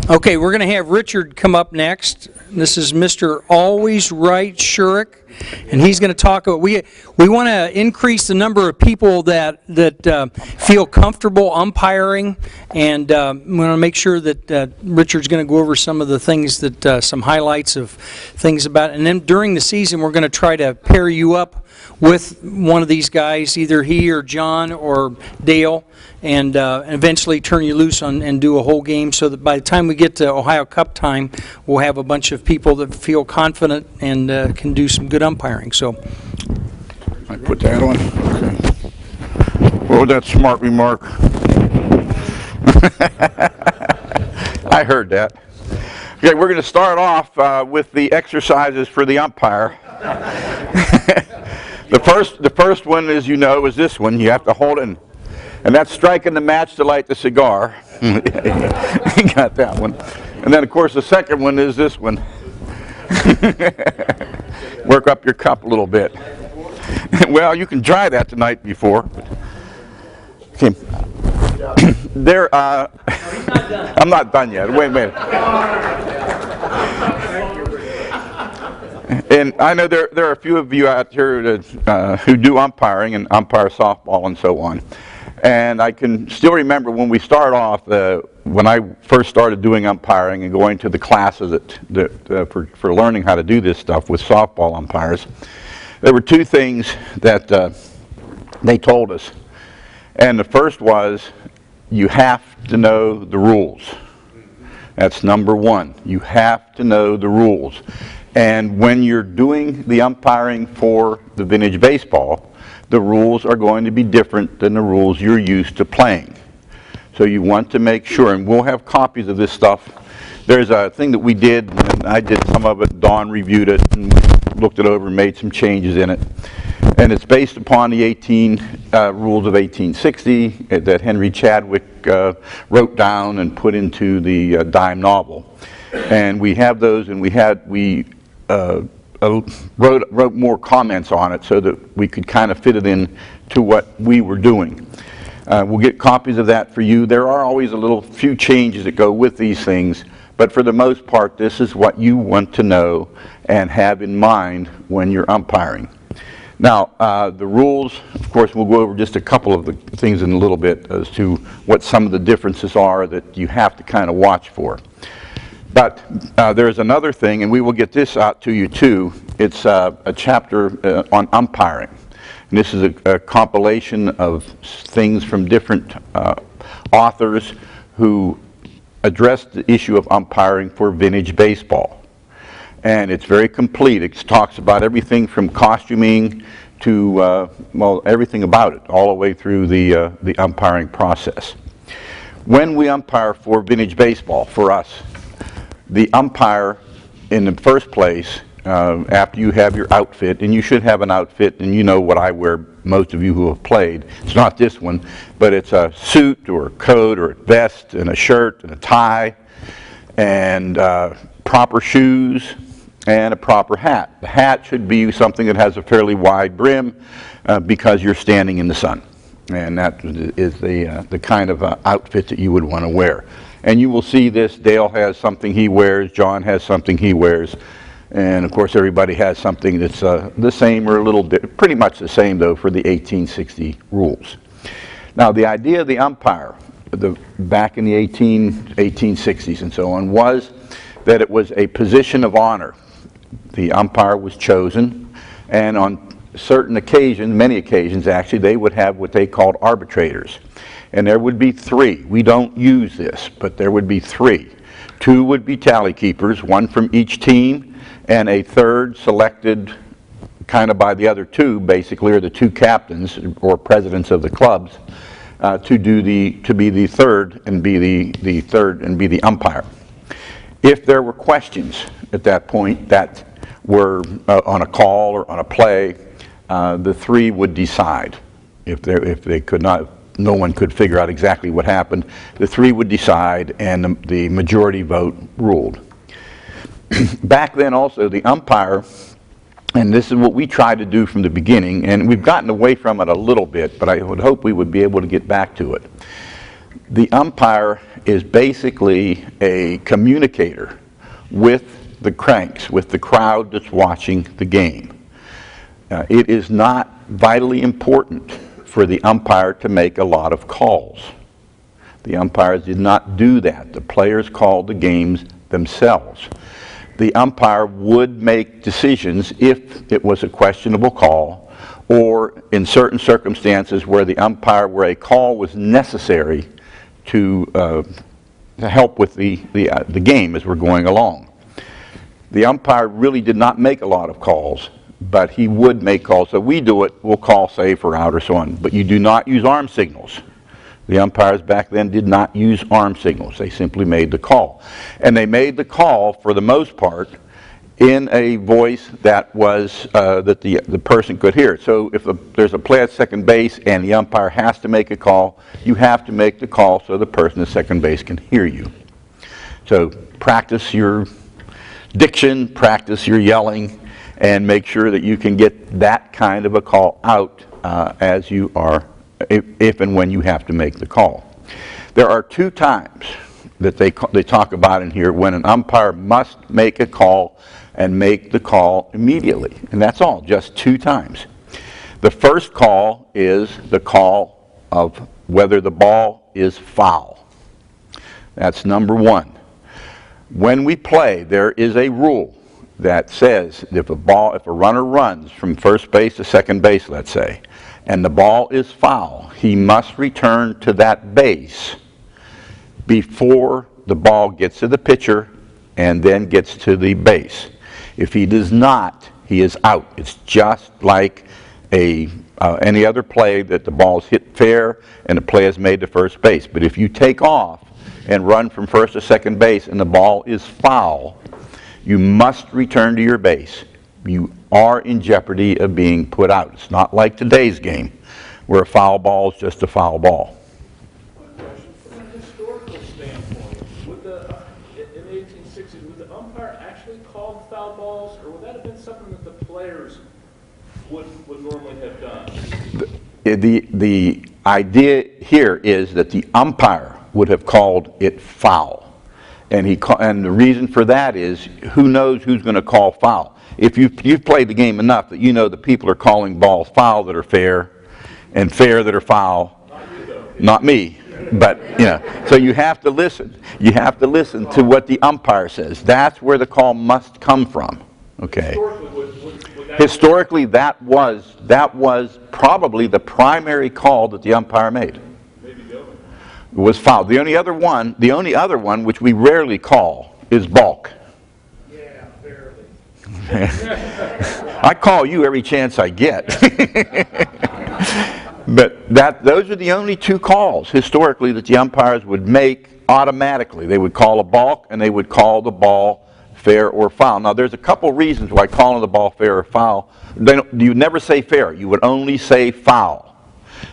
Okay, we're going to have Richard come up next. This is Mr. Always Right Schuricht, and he's going to talk about, we want to increase the number of people that feel comfortable umpiring, and we want to make sure that Richard's going to go over some of the things that, some highlights of things about it. And then during the season, we're going to try to pair you up with one of these guys, either he or John or Dale, and eventually turn you loose and do a whole game, so that by the time we get to Ohio Cup time, we'll have a bunch of people that feel confident and can do some good umpiring. So, I put that on. Okay. What was that smart remark? I heard that. Okay, we're going to start off with the exercises for the umpire. The first one, as you know, is this one. You have to hold it, and that's striking the match to light the cigar. You got that one. And then, of course, the second one is this one. Work up your cup a little bit. Well, you can try that the night before. Okay. There. I'm not done yet. Wait a minute. And I know there are a few of you out here that, who do umpiring and umpire softball and so on. And I can still remember when we start off, when I first started doing umpiring and going to the classes for learning how to do this stuff with softball umpires, there were two things that they told us. And the first was, you have to know the rules. That's number one. You have to know the rules. And when you're doing the umpiring for the vintage baseball, the rules are going to be different than the rules you're used to playing. So you want to make sure, and we'll have copies of this stuff. There's a thing that we did, and I did some of it, Dawn reviewed it, and looked it over and made some changes in it. And it's based upon the rules of 1860 that Henry Chadwick wrote down and put into the dime novel. And we have those, and we wrote more comments on it so that we could kind of fit it in to what we were doing. We'll get copies of that for you. There are always a few changes that go with these things, but for the most part, this is what you want to know and have in mind when you're umpiring. Now, the rules, of course, we'll go over just a couple of the things in a little bit as to what some of the differences are that you have to kind of watch for. But there's another thing, and we will get this out to you too. It's a chapter on umpiring. And this is a compilation of things from different authors who addressed the issue of umpiring for vintage baseball. And it's very complete. It talks about everything from costuming to, well, everything about it, all the way through the umpiring process. When we umpire for vintage baseball, for us, the umpire, in the first place, after you have your outfit, and you should have an outfit, and you know what I wear, most of you who have played. It's not this one, but it's a suit or a coat or a vest and a shirt and a tie and proper shoes and a proper hat. The hat should be something that has a fairly wide brim because you're standing in the sun. And that is the kind of outfit that you would want to wear. And you will see this. Dale has something he wears. John has something he wears. And, of course, everybody has something that's the same or a little pretty much the same, though, for the 1860 rules. Now, the idea of the umpire back in the 1860s and so on was that it was a position of honor. The umpire was chosen, and on certain occasions, many occasions actually, they would have what they called arbitrators. And there would be three. We don't use this, but there would be three. Two would be tally keepers, one from each team, and a third selected kind of by the other two, basically, or the two captains or presidents of the clubs, to be the third and be the umpire. If there were questions at that point that were on a call or on a play, the three would decide. If they could not, no one could figure out exactly what happened, the three would decide, and the majority vote ruled. Back then also, the umpire, and this is what we tried to do from the beginning, and we've gotten away from it a little bit, but I would hope we would be able to get back to it. The umpire is basically a communicator with the cranks, with the crowd that's watching the game. It is not vitally important for the umpire to make a lot of calls. The umpires did not do that. The players called the games themselves. The umpire would make decisions if it was a questionable call, or in certain circumstances where a call was necessary to help with the game as we're going along. The umpire really did not make a lot of calls, but he would make calls. So we do it, we'll call safe or out or so on, but you do not use arm signals. The umpires back then did not use arm signals. They simply made the call. And they made the call, for the most part, in a voice that was that the person could hear. So if there's a play at second base and the umpire has to make a call, you have to make the call so the person at second base can hear you. So practice your diction, practice your yelling, and make sure that you can get that kind of a call out as you are, if and when you have to make the call. There are two times that they talk about in here when an umpire must make a call and make the call immediately. And that's all, just two times. The first call is the call of whether the ball is foul. That's number one. When we play, there is a rule that says if a runner runs from first base to second base, let's say, and the ball is foul, he must return to that base before the ball gets to the pitcher and then gets to the base. If he does not, he is out. It's just like any other play that the ball is hit fair and the play is made to first base. But if you take off and run from first to second base and the ball is foul, you must return to your base. You are in jeopardy of being put out. It's not like today's game, where a foul ball is just a foul ball. From a historical standpoint, in the 1860s, would the umpire actually call foul balls, or would that have been something that the players would normally have done? The idea here is that the umpire would have called it foul. And the reason for that is, who knows who's going to call foul? If you've played the game enough that you know that people are calling balls foul that are fair, and fair that are foul. Not me, but so you have to listen. You have to listen to what the umpire says. That's where the call must come from. Okay. Historically, that was probably the primary call that the umpire made. Was foul. The only other one which we rarely call is balk. Yeah, barely. I call you every chance I get. But those are the only two calls historically that the umpires would make automatically. They would call a balk and they would call the ball fair or foul. Now there's a couple reasons why calling the ball fair or foul. You never say fair. You would only say foul.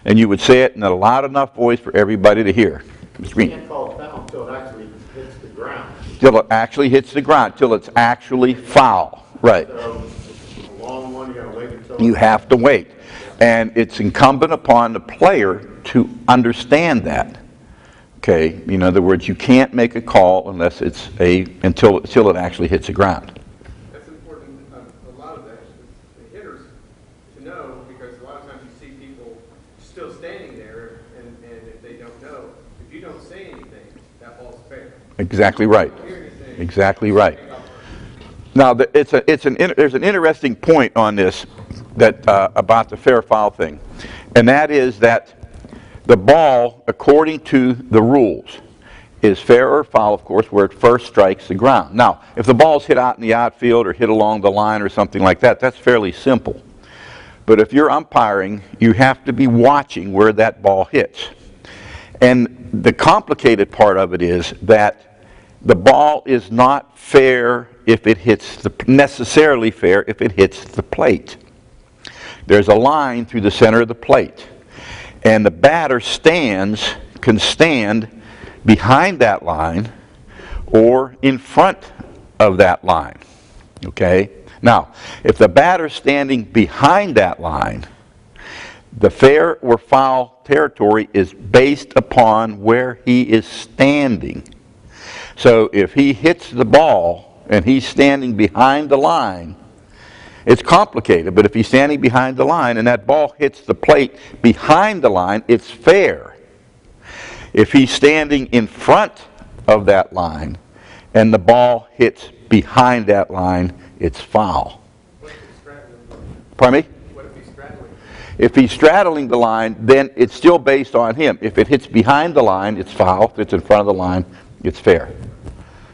And you would say it in a loud enough voice for everybody to hear. You can't call it foul until it actually hits the ground. Till it actually hits the ground, till it's actually foul. Right. So it's a long one, you gotta wait until... You have to wait. And it's incumbent upon the player to understand that. Okay, in other words, you can't make a call unless it's until it actually hits the ground. That's important. A lot of that is the hitters to know, because a lot of times you see people still standing there, and if they don't know, if you don't say anything, that ball's fair. Exactly right. Exactly right. Now, there's an interesting point on this about the fair foul thing, and that is that the ball, according to the rules, is fair or foul, of course, where it first strikes the ground. Now, if the ball's hit out in the outfield or hit along the line or something like that, that's fairly simple. But if you're umpiring, you have to be watching where that ball hits. And the complicated part of it is that the ball is not fair if it hits necessarily fair if it hits the plate. There's a line through the center of the plate, and the batter can stand behind that line or in front of that line. Okay? Now, if the batter's standing behind that line, The fair or foul territory is based upon where he is standing. So if he hits the ball and he's standing behind the line, it's complicated, but if he's standing behind the line and that ball hits the plate behind the line, it's fair. If he's standing in front of that line and the ball hits behind that line, it's foul. What if he's straddling? Pardon me? What if he's straddling? If he's straddling the line, then it's still based on him. If it hits behind the line, it's foul. If it's in front of the line, it's fair.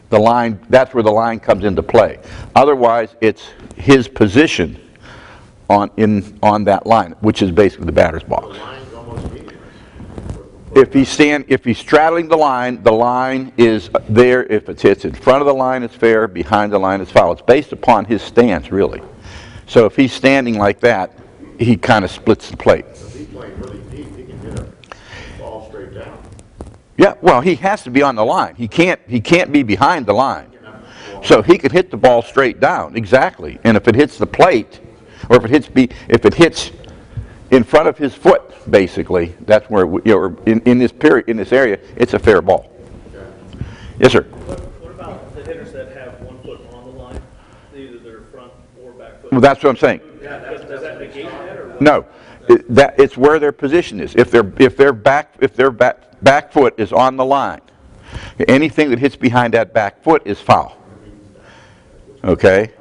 The line, that's where the line comes into play. Otherwise, it's his position on that line, which is basically the batter's The box. line's almost meaningless. If he's straddling the line is there. If it hits in front of the line, it's fair. Behind the line, it's foul. It's based upon his stance, really. So if he's standing like that, he kind of splits the plate. If he's playing really deep, he can hit a ball straight down. Yeah, well, he has to be on the line. He can't be behind the line. So he could hit the ball straight down, exactly. And if it hits the plate, or if it hits in front of his foot, basically, that's where in this area, it's a fair ball. Yes, sir. What about the hitters that have 1 foot on the line, either their front or back foot? Well, that's what I'm saying. Does that negate that, or what? No, it's where their position is. If their back foot is on the line, anything that hits behind that back foot is foul. Okay?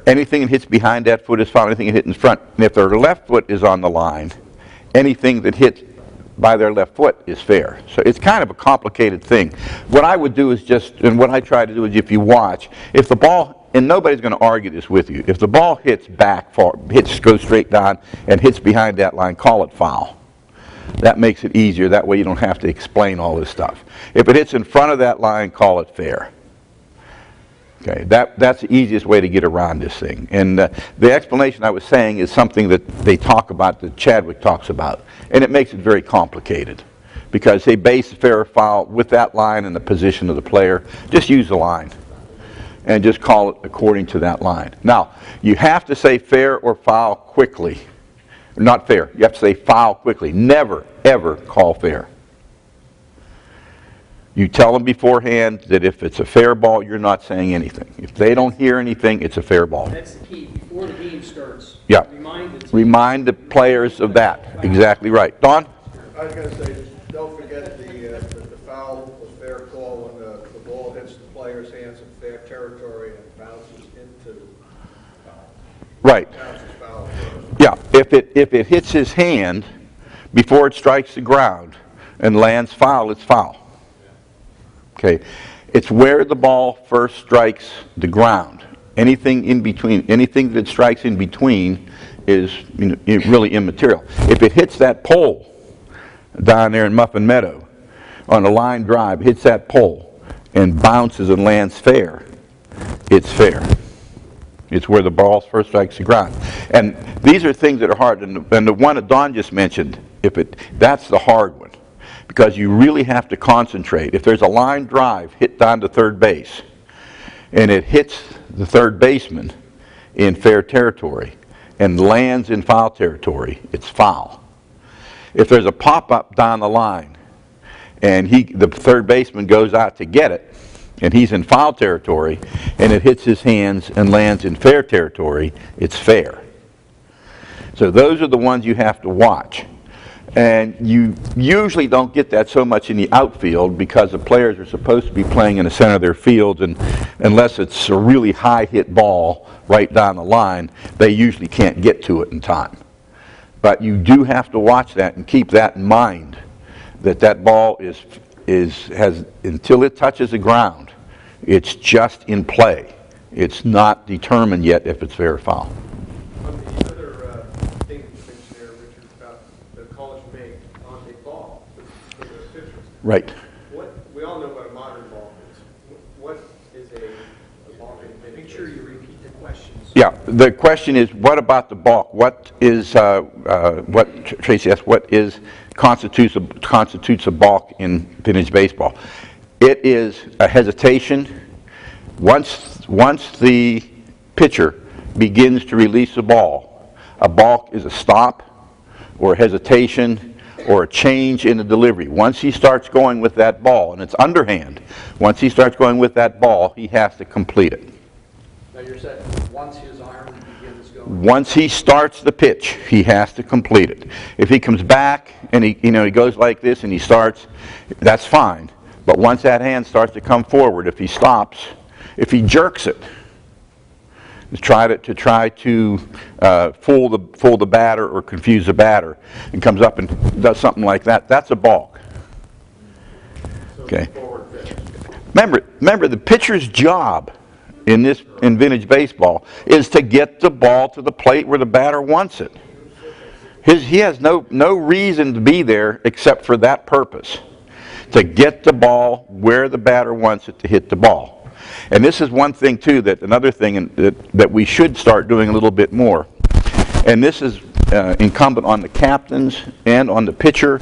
Anything that hits behind that foot is foul. Anything that hits in front. And if their left foot is on the line, anything that hits by their left foot is fair. So it's kind of a complicated thing. What I would do is what I try to do is, if you watch, if the ball, and nobody's going to argue this with you, if the ball hits back far, goes straight down and hits behind that line, call it foul. That makes it easier. That way you don't have to explain all this stuff. If it hits in front of that line, call it fair. Okay, that's the easiest way to get around this thing. And the explanation I was saying is something that they talk about, that Chadwick talks about. And it makes it very complicated, because they base fair or foul with that line and the position of the player. Just use the line and just call it according to that line. Now, you have to say fair or foul quickly. Not fair. You have to say foul quickly. Never, ever call fair. You tell them beforehand that if it's a fair ball, you're not saying anything. If they don't hear anything, it's a fair ball. That's the key. Before the game starts, Yeah. remind the players of that. Exactly right. Don? I was going to say, don't forget the foul was fair call when the ball hits the player's hands in fair territory and bounces into foul. Right. Bounces foul first. Yeah. If it hits his hand before it strikes the ground and lands foul, it's foul. Okay. It's where the ball first strikes the ground. Anything in between, anything that strikes in between is really immaterial. If it hits that pole down there in Muffin Meadow on a line drive, hits that pole and bounces and lands fair, it's fair. It's where the ball first strikes the ground. And these are things that are hard. And the one that Don just mentioned, that's the hard one, because you really have to concentrate. If there's a line drive hit down to third base and it hits the third baseman in fair territory and lands in foul territory, it's foul. If there's a pop-up down the line and the third baseman goes out to get it and he's in foul territory and it hits his hands and lands in fair territory, it's fair. So those are the ones you have to watch. And you usually don't get that so much in the outfield, because the players are supposed to be playing in the center of their field, and unless it's a really high hit ball right down the line, they usually can't get to it in time. But you do have to watch that and keep that in mind, that ball has until it touches the ground, it's just in play. It's not determined yet if it's fair or foul. The other thing that you mentioned there, Richard, about the college make on a ball for the pitchers. Right. We all know what a modern ball is. What is a ball in Make sure you repeat the questions. Yeah, the question is, what about the balk? What is, what Tracy asked, what constitutes a balk in vintage baseball? It is a hesitation. Once the pitcher begins to release the ball, a balk is a stop, or hesitation or a change in the delivery. Once he starts going with that ball, and it's underhand, once he starts going with that ball, he has to complete it. Now you're saying once his iron begins going. Once he starts the pitch, he has to complete it. If he comes back and he goes like this and he starts, that's fine. But once that hand starts to come forward, if he stops, if he jerks it, to try to fool the batter or confuse the batter, and comes up and does something like that, that's a balk. Okay. Remember the pitcher's job in vintage baseball is to get the ball to the plate where the batter wants it. He has no reason to be there except for that purpose, to get the ball where the batter wants it to hit the ball. And this is one thing too, another thing that we should start doing a little bit more. And this is incumbent on the captains and on the pitcher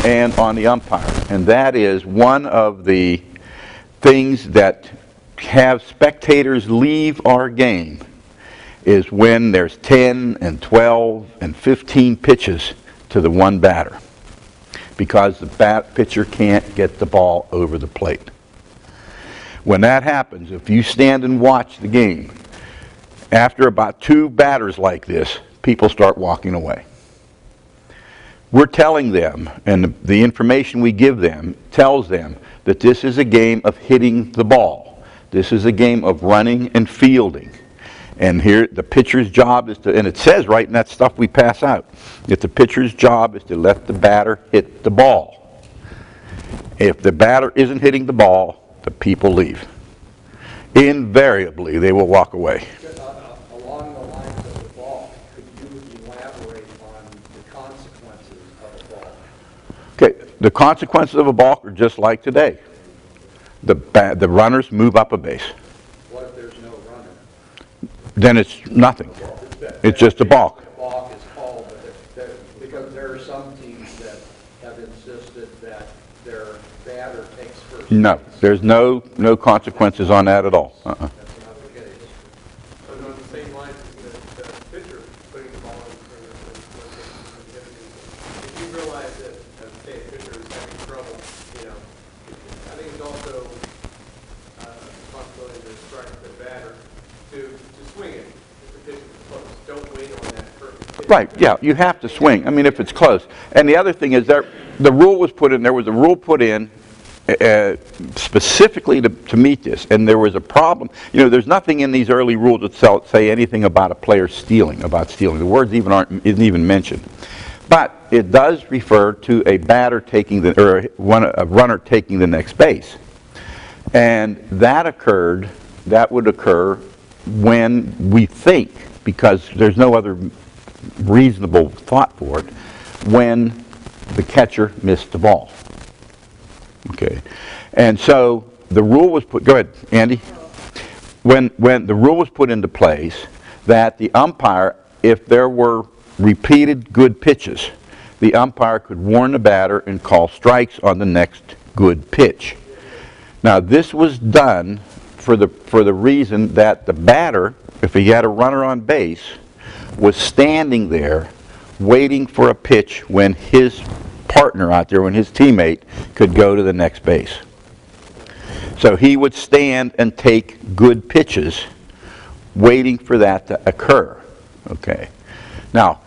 and on the umpire. And that is one of the things that have spectators leave our game, is when there's 10 and 12 and 15 pitches to the one batter, because the pitcher can't get the ball over the plate. When that happens, if you stand and watch the game, after about 2 batters like this, people start walking away. We're telling them, and the information we give them tells them, that this is a game of hitting the ball. This is a game of running and fielding. And here, the pitcher's job is to, and it says right in that stuff we pass out, that the pitcher's job is to let the batter hit the ball. If the batter isn't hitting the ball, the people leave. Invariably, they will walk away. Along the lines of the ball, could you elaborate on the consequences of a ball? Okay, the consequences of a balk are just like today. The runners move up a base. What if there's no runner? Then it's nothing. It's just a balk. A balk is called, because there are some teams that have insisted that their batter takes first. No, there's no consequences on that at all. That's not the case. So on the same lines as the pitcher putting the ball in, if you realize that, say, a pitcher is having trouble, I think it's also a responsibility to instruct the batter to swing it if the pitch is close. Don't wait on that perfect pitch. Right, yeah, you have to swing. I mean, if it's close. And the other thing is there was a rule put in specifically to meet this, and there was a problem. There's nothing in these early rules that say anything about a player stealing. The words isn't even mentioned. But it does refer to a batter taking a runner taking the next base. And that would occur when we think, because there's no other reasonable thought for it, when the catcher missed the ball. Okay, and so the rule was put. Go ahead, Andy. When the rule was put into place, that the umpire, if there were repeated good pitches, the umpire could warn the batter and call strikes on the next good pitch. Now, this was done for the reason that the batter, if he had a runner on base, was standing there waiting for a pitch when his partner out there, when his teammate could go to the next base. So he would stand and take good pitches waiting for that to occur. Okay. Now,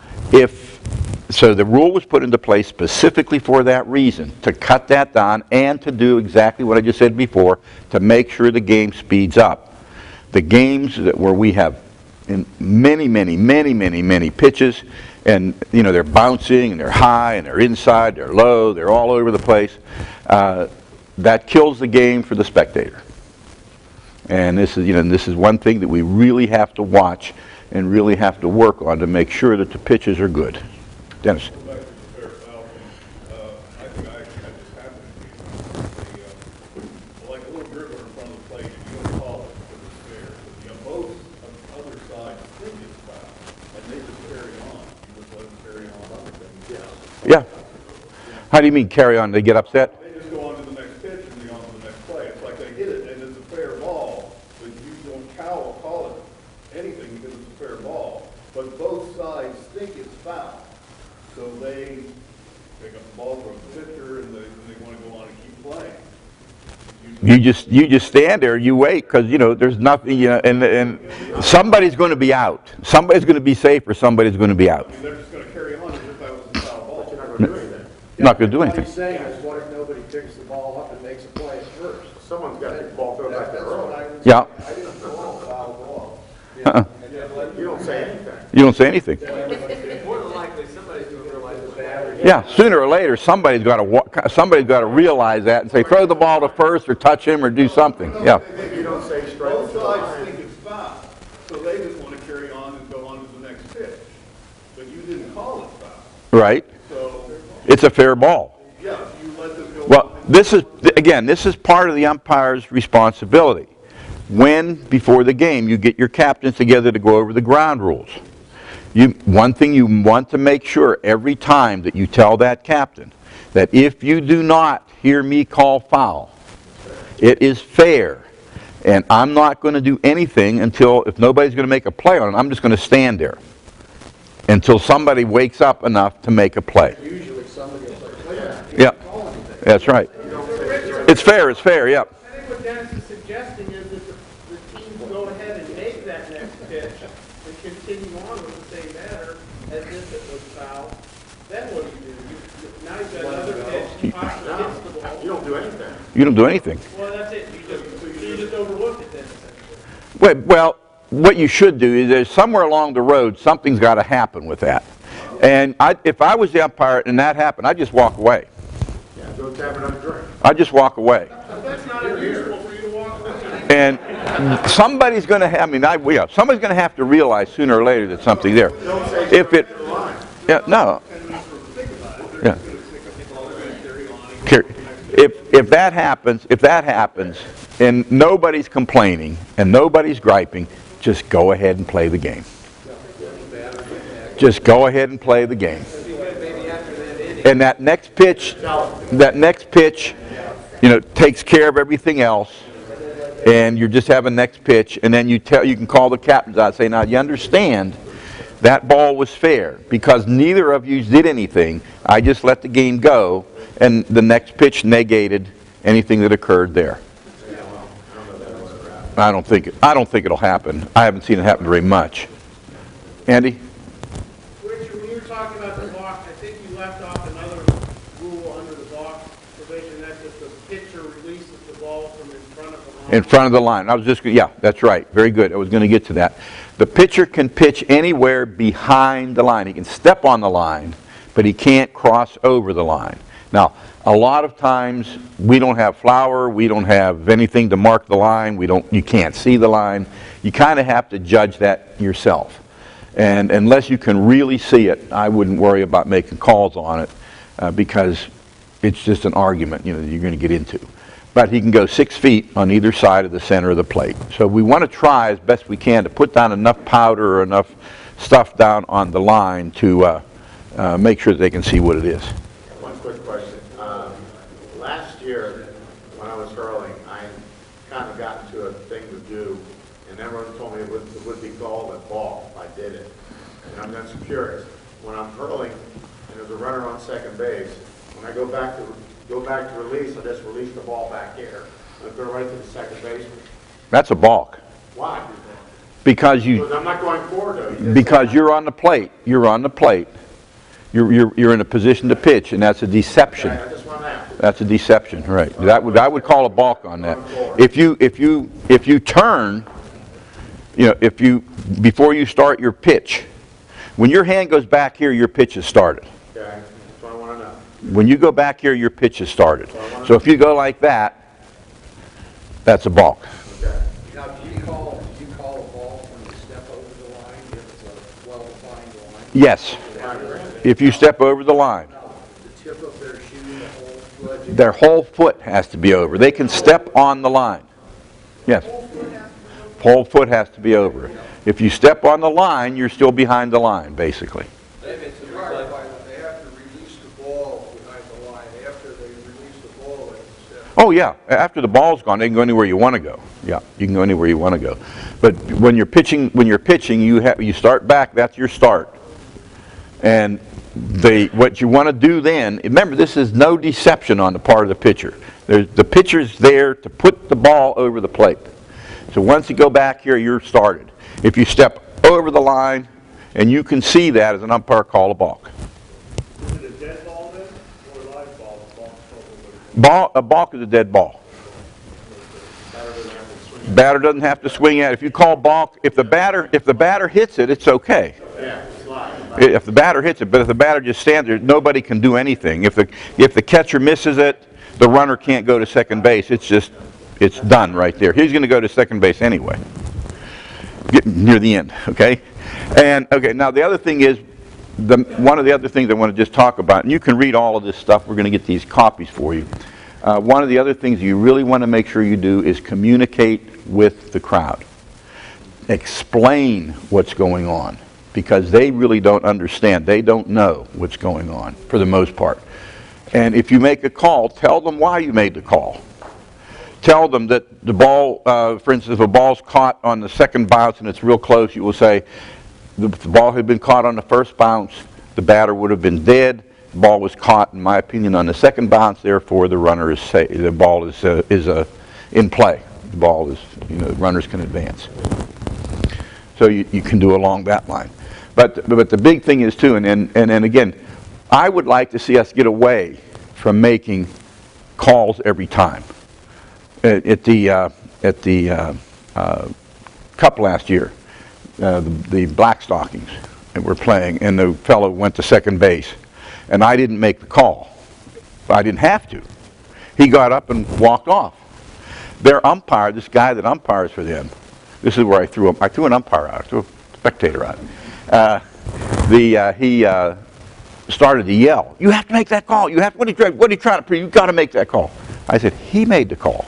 so the rule was put into place specifically for that reason, to cut that down and to do exactly what I just said before, to make sure the game speeds up. The games where we have many pitches, and they're bouncing and they're high and they're inside, they're low, they're all over the place, that kills the game for the spectator. And this is one thing that we really have to watch and really have to work on to make sure that the pitches are good. Dennis. Go back to the fair foul thing. I think I just happened to be like a little dribbler in front of the plate, and you don't call it because it's fair. But both on the other side think it's foul, and they just carry on. You just let them carry on other things. Yeah. How do you mean carry on? They get upset? They just go on to the next pitch and they on to the next play. It's like they hit it and it's a fair ball, but you don't call it anything because it's a fair ball. But both sides think it's foul. So they pick up the ball from the pitcher and they want to go on and keep playing. You just stand there, you wait, because, you know, there's nothing, you know, and somebody's going to be out. Somebody's going to be safe or somebody's going to be out. I mean, they're just going to carry on as if that was a foul ball. You're not going to do anything. Not going to do All anything. he's saying is, what if nobody picks the ball up and makes a play at first? Someone's got to pick the ball, throw it back there early. Yeah. I didn't call a foul ball. Uh-uh. You don't say anything. You don't say anything. More than likely, somebody's going to realize it's bad. Yeah, sooner or later, somebody's got to realize that and say, throw the ball to first or touch him or do something. Yeah. You don't say straight Both to the sides line. think it's foul, so they just want to carry on and go on to the next pitch. But you didn't call it foul, Right. so, It's a fair ball. yeah, you let them go. Well, this is part of the umpire's responsibility. When, before the game, you get your captains together to go over the ground rules. One thing you want to make sure every time that you tell that captain that if you do not hear me call foul, it is fair, and I'm not going to do anything until, if nobody's going to make a play on it, I'm just going to stand there until somebody wakes up enough to make a play. Usually somebody will say, Yeah, that's right. It's fair, yep. I think what Dennis is suggesting is that the teams go ahead and make that next pitch and continue on with the same manner as if it was foul. Then what do? Now you've got another pitch, he possibly hits the ball. You don't do anything. You don't do anything. Well, that's it. You just overlooked it then, essentially. Well, what you should do is there's somewhere along the road, something's got to happen with that. And if I was the umpire and that happened, I'd just walk away. Yeah, go tap another drink. I'd just walk away. But that's not unusual for you to walk away. And somebody's going to have, somebody's going to have to realize sooner or later that something's there. Don't say If it, straight to the line. yeah, no. Yeah. If that happens, and nobody's complaining and nobody's griping, just go ahead and play the game. Just go ahead and play the game. And that next pitch, takes care of everything else. And you just have a next pitch, and then you can call the captains out and say, now you understand that ball was fair because neither of you did anything. I just let the game go, and the next pitch negated anything that occurred there. I don't think it'll happen. I haven't seen it happen very much. Andy? Richard, when you were talking about the balk, I think you left off another rule under the balk provision. That's if the pitcher releases the ball from in front of the line. In front of the line. Yeah, that's right. Very good. I was going to get to that. The pitcher can pitch anywhere behind the line. He can step on the line, but he can't cross over the line. Now, a lot of times we don't have flour, we don't have anything to mark the line, you can't see the line. You kind of have to judge that yourself. And unless you can really see it, I wouldn't worry about making calls on it because it's just an argument, you're going to get into. But he can go 6 feet on either side of the center of the plate. So we want to try as best we can to put down enough powder or enough stuff down on the line to make sure that they can see what it is. One quick question. Last year, when I was hurling, I kind of got into a thing to do, and everyone told me it would be called a ball if I did it. And I'm just curious. When I'm hurling and there's a runner on second base, when I go back to release, I just release the ball back here. I go right to the second baseman. That's a balk. Why? Because I'm not going forward though. because you're on the plate. You're on the plate. You're in a position to pitch, and that's a deception. I just want to ask. That's a deception, right? I would call a balk on that. If you turn, before you start your pitch, when your hand goes back here, your pitch is started. Okay, that's what I want to know. When you go back here, your pitch is started. So if you go like that, that's a balk. Okay. Now, do you call a ball when you step over the line if it's a well-defined line? Yes. If you step over the line, The tip of their shoe, the whole foot? their whole foot has to be over. They can step on the line. Yes. Whole foot has to be over. If you step on the line, you're still behind the line, basically. They have to release the ball behind the line. After they release the ball, they can step. Oh yeah, after the ball's gone, they can go anywhere you want to go. Yeah, you can go anywhere you want to go. But when you're pitching, you start back. That's your start. And what you want to do then, remember this is no deception on the part of the pitcher. The pitcher's there to put the ball over the plate. So once you go back here, you're started. If you step over the line, and you can see that as an umpire, call a balk. Is it a dead ball then, or a live ball? A balk is a dead ball. Batter doesn't have to swing at it. If you call balk, if the batter hits it, it's okay. If the batter hits it, but if the batter just stands there, nobody can do anything. If the catcher misses it, the runner can't go to second base. It's done right there. He's going to go to second base anyway. Getting near the end, okay? And okay, now the other thing is, one of the other things I want to just talk about, and you can read all of this stuff. We're going to get these copies for you. One of the other things you really want to make sure you do is communicate with the crowd. Explain what's going on, because they really don't understand. They don't know what's going on for the most part. And if you make a call, tell them why you made the call. Tell them that the ball, for instance, if a ball's caught on the second bounce and it's real close, you will say, if the ball had been caught on the first bounce, the batter would have been dead. The ball was caught, in my opinion, on the second bounce. Therefore, the runner is safe. The ball is in play. The ball is, the runners can advance. So you can do along that line. But the big thing is too, and again, I would like to see us get away from making calls every time. At the Cup last year, the Black Stockings that were playing, and the fellow went to second base, and I didn't make the call. I didn't have to. He got up and walked off. Their umpire, this guy that umpires for them, this is where I threw him. I threw an umpire out. I threw a spectator out. He started to yell, "You have to make that call. What are you trying to prove? You've got to make that call." I said, "He made the call.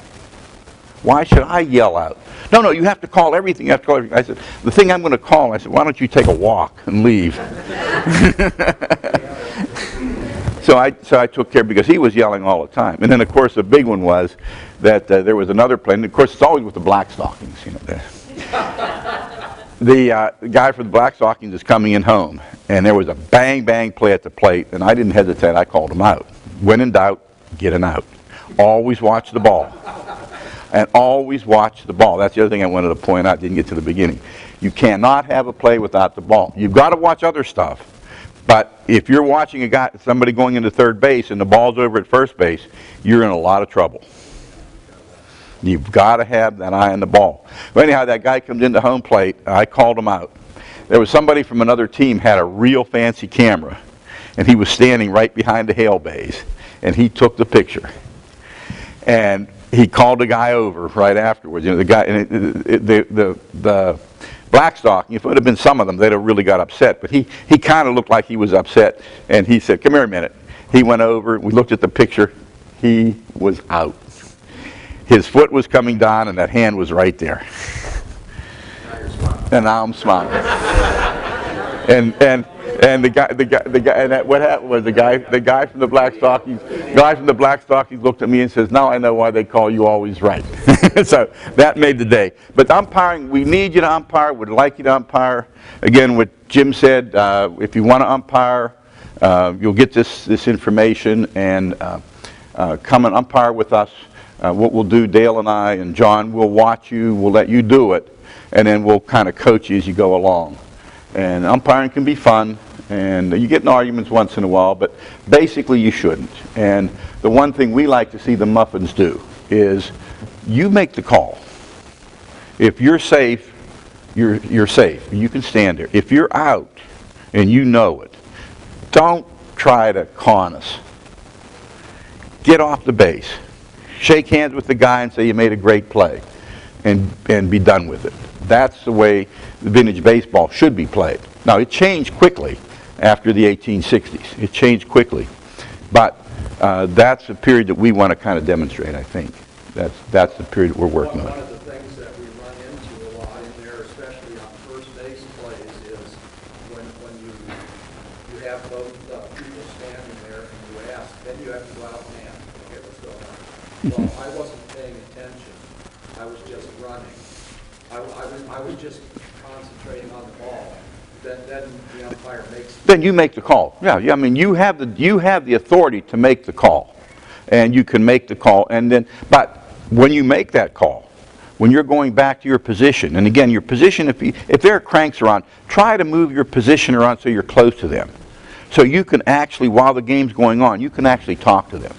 Why should I yell out?" No, you have to call everything. You have to call everything. I said, "The thing I'm going to call," I said, "why don't you take a walk and leave?" So I took care, because he was yelling all the time. And then, of course, the big one was that there was another play. And, of course, it's always with the Black Stockings. The guy for the Black Stockings is coming in home, and there was a bang play at the plate, and I didn't hesitate. I called him out. When in doubt, get an out. Always watch the ball. And always watch the ball. That's the other thing I wanted to point out. Didn't get to the beginning. You cannot have a play without the ball. You've got to watch other stuff. But if you're watching somebody going into third base and the ball's over at first base, you're in a lot of trouble. You've got to have that eye on the ball. Well, anyhow, that guy comes into home plate. I called him out. There was somebody from another team had a real fancy camera, and he was standing right behind the hail bays, and he took the picture. And he called the guy over right afterwards. The guy, the Blackstock, if it would have been some of them, they'd have really got upset. But he kind of looked like he was upset, and he said, "Come here a minute." He went over. We looked at the picture. He was out. His foot was coming down, and that hand was right there. And now I'm smiling. And the guy, and what happened was the guy from the Black Stockings looked at me and says, "Now I know why they call you always right." So that made the day. But umpiring, we need you to umpire. Would like you to umpire. Again, what Jim said, if you want to umpire, you'll get this information and come and umpire with us. What we'll do, Dale and I and John, we'll watch you. We'll let you do it, and then we'll kind of coach you as you go along. And umpiring can be fun, and you get in arguments once in a while, but basically you shouldn't. And the one thing we like to see the Muffins do is you make the call. If you're safe, you're safe. You can stand there. If you're out and you know it, don't try to con us. Get off the base. Shake hands with the guy and say you made a great play, and be done with it. That's the way the vintage baseball should be played. Now, it changed quickly after the 1860s. It changed quickly. But that's the period that we want to kind of demonstrate, I think. That's the period that we're working on. One of the things that we run into a lot in there, especially on first base plays, is when you have both people standing there and you ask, then you have to go out and ask, okay, what's going on? Well, I wasn't paying attention. I was just running. I was just concentrating on the ball. then the umpire makes. Then you make the call. Yeah, I mean, you have the authority to make the call. And you can make the call, and then, but when you make that call, when you're going back to your position, and again, your position, if there are cranks around, try to move your position around so you're close to them. So you can actually, while the game's going on, you can actually talk to them.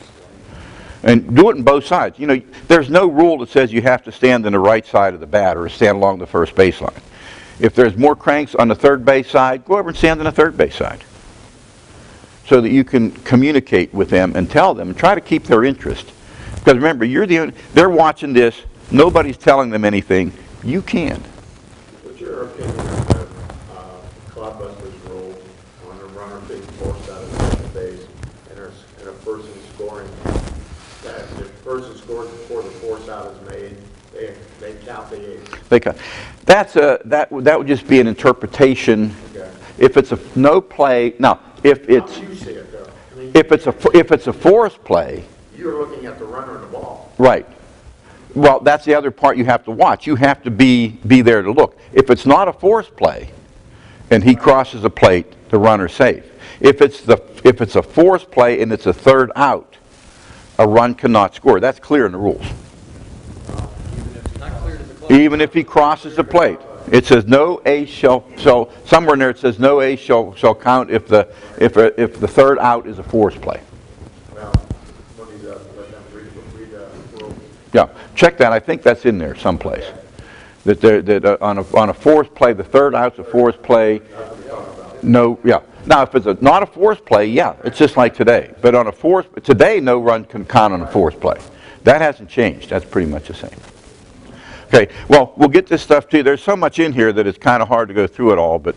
And do it on both sides. You know, there's no rule that says you have to stand on the right side of the bat or stand along the first baseline. If there's more cranks on the third base side, go over and stand on the third base side, so that you can communicate with them and tell them and try to keep their interest. Because remember, they're watching this, nobody's telling them anything, you can. What's your opinion on the Clodbusters rule on a runner being forced out of second base and a person scoring, that if the person scores before the force out is made, they count the eight? That would just be an interpretation. Okay. If it's a no play, now, if it's How do you see it, though? I mean, if it's a forced play, you're looking at the runner and the ball. right. Well, that's the other part you have to watch. You have to be there to look. If it's not a forced play, and he crosses the plate, the runner's safe. If it's a forced play and it's a third out, a run cannot score. That's clear in the rules. Even if he crosses the plate. It says no ace shall, so somewhere in there it says no ace shall count if the third out is a forced play. Well, let them read the rule. Yeah, check that. I think that's in there someplace. That on a forced play, the third out's a forced play. No, yeah. Now, if it's not a forced play, yeah, it's just like today. But on a forced, today no run can count on a forced play. That hasn't changed. That's pretty much the same. Okay, well, we'll get this stuff to you. There's so much in here that it's kind of hard to go through it all, but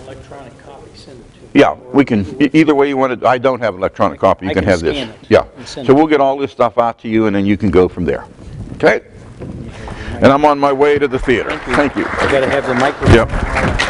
Electronic copy, send it to me. yeah, we can, either way you want it. I don't have an electronic copy. You I can can have this. scan it Yeah. and send So it. we'll get all this stuff out to you, and then you can go from there. Okay? And I'm on my way to the theater. Thank you. I gotta have the microphone. Yep.